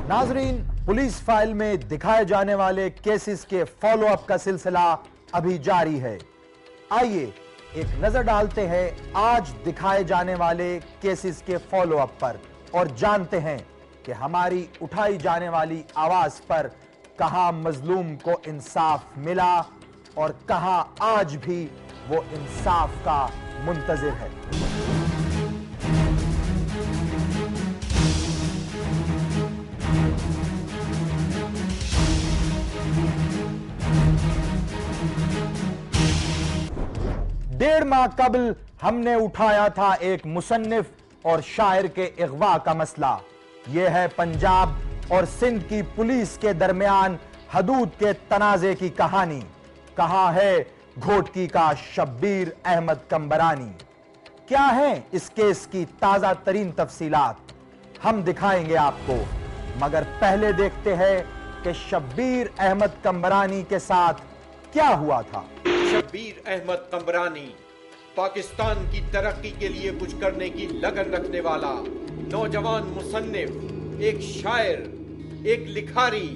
नाजरीन, police file में दिखाए जाने वाले केसेस के फॉलो अप का सिलसिला अभी जारी है। आइए एक नजर डालते हैं आज दिखाए जाने वाले केसेस के फॉलो अप पर और जानते हैं कि हमारी उठाई जाने वाली आवाज पर कहां मजलूम को इंसाफ मिला और कहां आज भी वो इंसाफ का मुंतजिर है। डेढ़ माह कबल हमने उठाया था एक मुसन्निफ और शायर के अगवा का मसला। यह है पंजाब और सिंध की पुलिस के दरमियान हदूद के तनाजे की कहानी। कहां है घोटकी का शब्बीर अहमद कंबरानी? क्या है इस केस की ताजा तरीन तफसीलात? हम दिखाएंगे आपको, मगर पहले देखते हैं कि शब्बीर अहमद कंबरानी के साथ क्या हुआ था। शब्बीर अहमद कंबरानी पाकिस्तान की तरक्की के लिए कुछ करने की लगन रखने वाला नौजवान मुसन्निफ, एक शायर, एक लिखारी।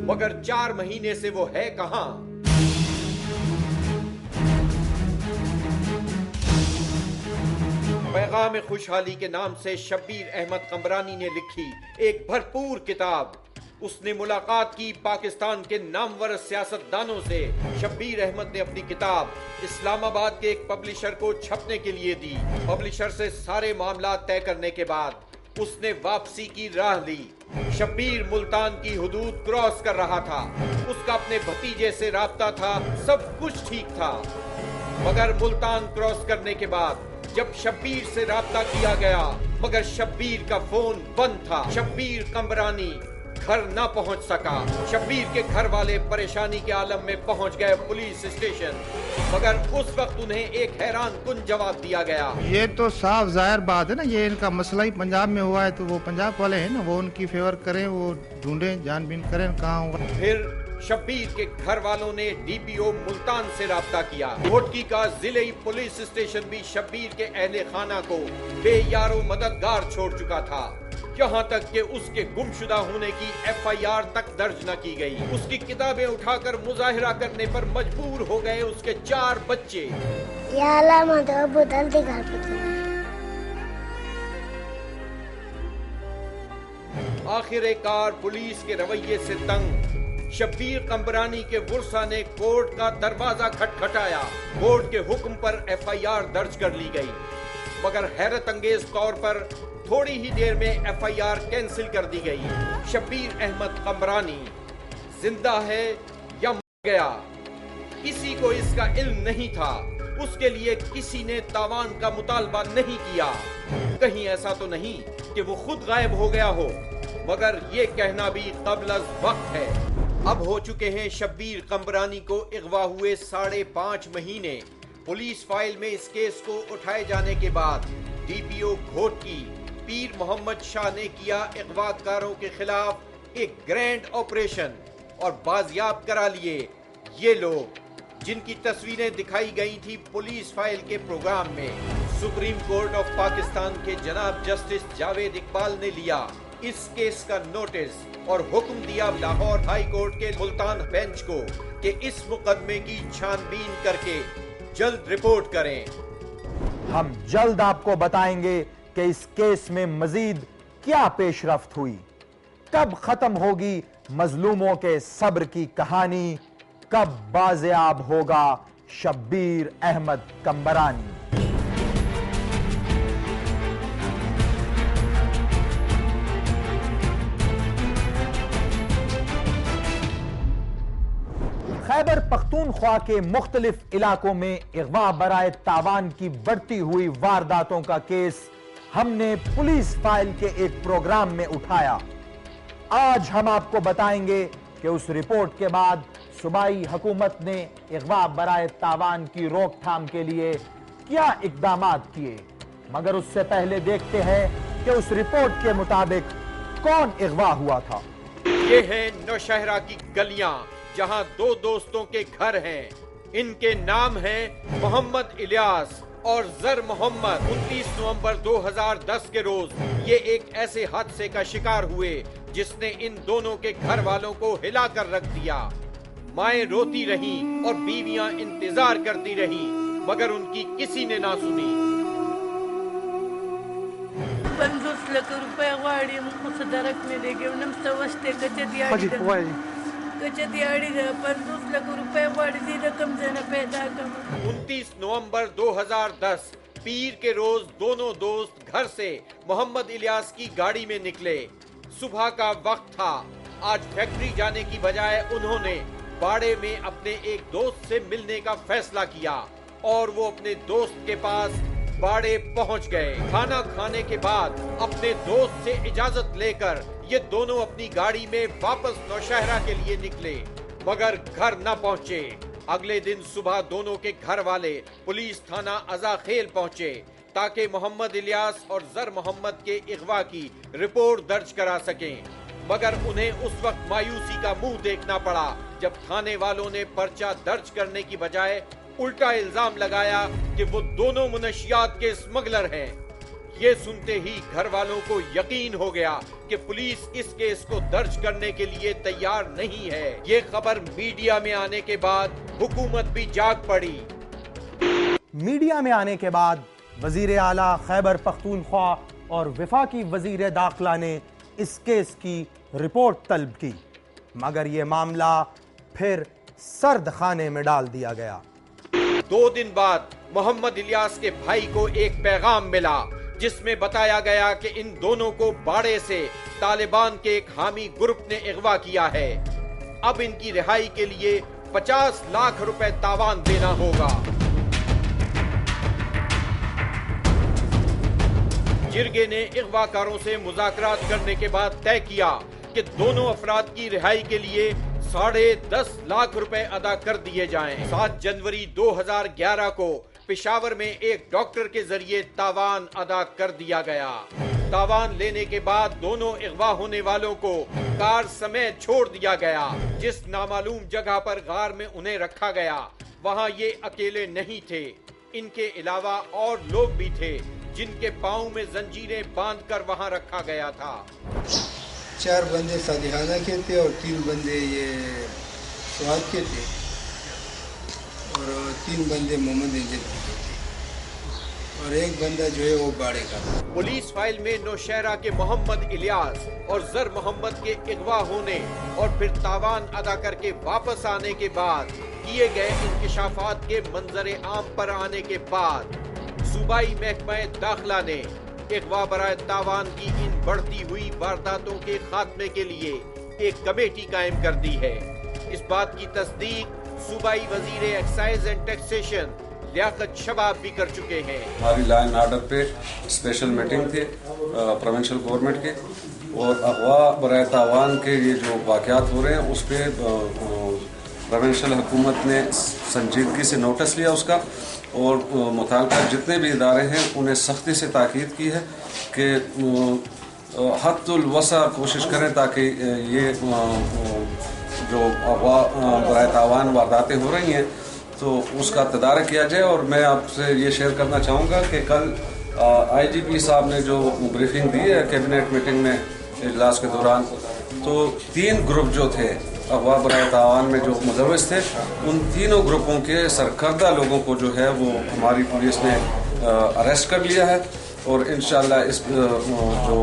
मगर 4 महीने से वो है कहां? पैगाम खुशहाली के नाम से शब्बीर अहमद कंबरानी ने लिखी एक भरपूर किताब। उसने मुलाकात की पाकिस्तान के नामवर सियासतदानों से। शब्बीर अहमद ने अपनी किताब इस्लामाबाद के एक पब्लिशर को छपने के लिए दी। पब्लिशर से सारे मामला तय करने के बाद उसने वापसी की राह ली। शब्बीर मुल्तान की हुदूद क्रॉस कर रहा था। उसका अपने भतीजे से राब्ता था, सब कुछ ठीक था। मगर मुल्तान क्रॉस करने के बाद जब शब्बीर से राब्ता किया गया, मगर शब्बीर का फोन बंद था। शब्बीर कंबरानी घर ना पहुंच सका। शब्बीर के घर वाले परेशानी के आलम में पहुंच गए पुलिस स्टेशन, मगर उस वक्त उन्हें एक हैरान कुन जवाब दिया गया। ये तो साफ जाहिर बात है ना, ये इनका मसला ही पंजाब में हुआ है, तो वो पंजाब वाले हैं ना, वो उनकी फेवर करें, वो ढूंढें, जानबीन करें कहाँ हुआ। फिर शब्बीर के घर वालों ने डीपीओ मुल्तान से राब्ता किया। घोटकी का जिले पुलिस स्टेशन भी शब्बीर के अहले खाना को बेयारो मददगार छोड़ चुका था। यहाँ तक कि उसके गुमशुदा होने की FIR तक दर्ज न की गई। उसकी किताबें उठाकर मुजाहिरा करने पर मजबूर हो गए उसके 4 बच्चे। आखिरकार पुलिस के रवैये से तंग शब्बीर कंबरानी के वुरसा ने कोर्ट का दरवाजा खटखटाया। कोर्ट के हुक्म पर FIR दर्ज कर ली गई, मगर हैरत अंगेज तौर पर थोड़ी ही देर में FIR कैंसिल कर दी गई। शब्बीर अहमद कंबरानी जिंदा है या मर गया, किसी को इसका इल्म नहीं था। उसके लिए किसी ने तावान का मुतालबा नहीं किया। कहीं ऐसा तो नहीं कि वो खुद गायब हो गया हो, मगर ये कहना भी क़ब्ल अज़ वक्त है। अब हो चुके हैं शब्बीर कंबरानी को अगवा हुए 5.5 महीने। पुलिस फाइल में इस केस को उठाए जाने के बाद डीपीओ घोटकी पीर मोहम्मद शाह ने किया अगवाकारों के खिलाफ एक ग्रैंड ऑपरेशन और बाजियाब करा लिए ये लोग जिनकी तस्वीरें दिखाई गई थी पुलिस फाइल के प्रोग्राम में। सुप्रीम कोर्ट ऑफ पाकिस्तान के जनाब जस्टिस जावेद इकबाल ने लिया इस केस का नोटिस और हुक्म दिया लाहौर हाई कोर्ट के मुल्तान बेंच को कि इस मुकदमे की छानबीन करके जल्द रिपोर्ट करें। हम जल्द आपको बताएंगे कि इस केस में मजीद क्या पेशरफ्त हुई, कब खत्म होगी मजलूमों के सब्र की कहानी, कब बाज़ेआब होगा शब्बीर अहमद कंबरानी। खैबर पख्तूनख्वा के मुख्तलिफ इलाकों में अगवा बराए तावान की बढ़ती हुई वारदातों का केस हमने पुलिस फाइल के एक प्रोग्राम में उठाया। आज हम आपको बताएंगे कि उस रिपोर्ट के बाद सूबाई हुकूमत ने अगवा बराए तावान की रोकथाम के लिए क्या इकदामात किए, मगर उससे पहले देखते हैं कि उस रिपोर्ट के मुताबिक कौन अगवा हुआ था। ये है नौशहरा की गलियां जहां 2 दोस्तों के घर हैं। ان کے نام ہیں محمد الیاس اور زر محمد۔ 29 نومبر 2010 کے روز یہ ایک ایسے حادثے کا شکار ہوئے جس نے ان دونوں کے گھر والوں کو ہلا کر رکھ دیا۔ مائیں روتی رہیں اور بیویاں انتظار کرتی رہیں، مگر ان کی کسی نے نہ سنی۔ 50 लाख रुपये वाढी मग सुद्धा रकमेले घेऊन वस्ते कचत याडी 50 लाख रुपये वाढी रकम जन पैदा कर। 29 नवंबर 2010 पीर के रोज दोनों दोस्त घर से मोहम्मद इलियास की गाड़ी में निकले। सुबह का वक्त था। आज फैक्ट्री जाने की बजाय उन्होंने बाड़े में अपने एक दोस्त से मिलने का फैसला किया और वो अपने दोस्त के पास बाड़े पहुंच गए। खाना खाने के बाद अपने दोस्त से इजाजत लेकर ये दोनों अपनी गाड़ी में वापस नौशहरा के लिए निकले, मगर घर न पहुंचे। अगले दिन सुबह दोनों के घर वाले पुलिस थाना अज़ाखेल पहुंचे ताकि मोहम्मद इलियास और जर मोहम्मद के अगवा की रिपोर्ट दर्ज करा सकें, मगर उन्हें उस वक्त मायूसी का मुंह देखना पड़ा जब थाने वालों ने पर्चा दर्ज करने की बजाय उल्टा इल्जाम लगाया कि वो दोनों मुनशियात के स्मगलर हैं। ये सुनते ही घर वालों को यकीन हो गया कि पुलिस इस केस को दर्ज करने के लिए तैयार नहीं है। ये खबर मीडिया में आने के बाद हुकूमत भी जाग पड़ी। मीडिया में आने के बाद वजीर आला खैबर पख्तूनख्वा और वफाकी वजीर दाखिला ने इस केस की रिपोर्ट तलब की, मगर ये मामला फिर सर्द खाने में डाल दिया गया। 2 दिन बाद मोहम्मद इलियास के भाई को एक पैगाम मिला जिसमें बताया गया कि इन दोनों को बाड़े से तालिबान के एक हामी ग्रुप ने अगवा किया है। अब इनकी रिहाई के लिए 50 लाख रुपए तावान देना होगा। जिरगे ने अगवाकारों से मुज़ाकरात करने के बाद तय किया कि दोनों अफराद की रिहाई के लिए 10.5 लाख रुपए अदा कर दिए जाएं। 7 जनवरी 2011 को पेशावर में एक डॉक्टर के जरिए तावान अदा कर दिया गया। तावान लेने के बाद दोनों अगवा होने वालों को कार समेत छोड़ दिया गया। जिस नामालूम जगह पर गार में उन्हें रखा गया वहां ये अकेले नहीं थे, इनके अलावा और लोग भी थे जिनके पांव में जंजीरें बांधकर वहां रखा गया था। 4 बंदे सादिहाना के थे और 3 बंदे ये स्वाद के थे और 3 बंदे मोहम्मद इंजन के थे और एक बंदा जो है वो बाड़े का था। पुलिस फाइल में नौशहरा के मोहम्मद इलियास और जर मोहम्मद के अगवा होने और फिर तावान अदा करके वापस आने के बाद किए गए इंकिशाफात के मंजर आम पर आने के बाद सूबाई महकमा दाखिला ने अगवा बराए तावान की इन बढ़ती हुई वारदातों के खात्मे के लिए एक कमेटी कायम कर दी है। इस बात की तस्दीक सूबाई वजीर एक्साइज एंड टैक्सेशन लियाकत शबाब भी कर चुके हैं। हमारी लॉ एंड ऑर्डर पे स्पेशल मीटिंग थे प्रोविंशियल गवर्नमेंट के और अगवा बराए तावान के ये जो वाक़यात हो रहे हैं उस पर प्रोविंशियल हुकूमत ने संजीदगी से नोटिस लिया उसका और मुताल्लिक़ा जितने भी इदारे हैं उन्हें सख्ती से ताकीद की है कि हद्दुल वसा कोशिश करें ताकि ये जो अगवा बराए तावान वारदातें हो रही हैं तो उसका तदारक किया जाए। और मैं आपसे ये शेयर करना चाहूँगा कि कल IGP साहब ने जो ब्रीफिंग दी है कैबिनेट मीटिंग में इजलास के दौरान, तो 3 ग्रुप जो थे अगवा बराए तावान में जो मुलव्वस थे उन तीनों ग्रुपों के सरकर्दा लोगों को जो है वो हमारी पुलिस ने अरेस्ट कर लिया है और इंशाल्लाह इस जो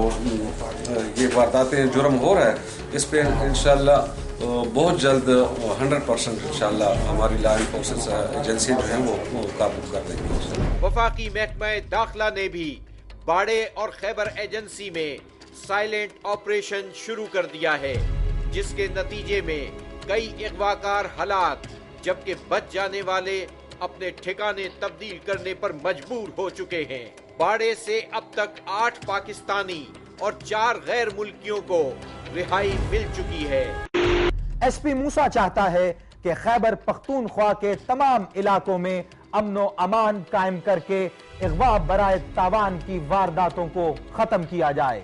ये वारदातें जुर्म हो रहा है इस पे इंशाल्लाह बहुत जल्द 100% इंशाल्लाह हमारी लॉ एनफोर्सेस एजेंसियां जो हैं वो काबू कर देंगी। वफाकी महकमा दाखिला ने भी बाड़े और खैबर एजेंसी में साइलेंट ऑपरेशन शुरू कर दिया है जिसके नतीजे में कई अगवाकार हलाक जबकि बच जाने वाले अपने ठिकाने तब्दील करने पर मजबूर हो चुके हैं। बाड़े से अब तक 8 पाकिस्तानी और 4 गैर मुल्कियों को रिहाई मिल चुकी है। SP मूसा चाहता है कि खैबर पख्तूनख्वा के तमाम इलाकों में अमन व अमान कायम करके अगवा बराए तावान की वारदातों को खत्म किया जाए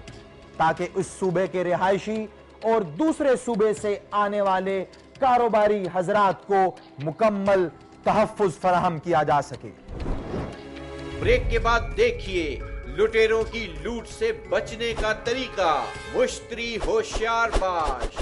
ताकि उस सूबे के रिहायशी और दूसरे सूबे से आने वाले कारोबारी हजरात को मुकम्मल तहफ़्फ़ुज़ फराहम किया जा सके। ब्रेक के बाद देखिए लुटेरों की लूट से बचने का तरीका। मुश्तरी होशियार बाश।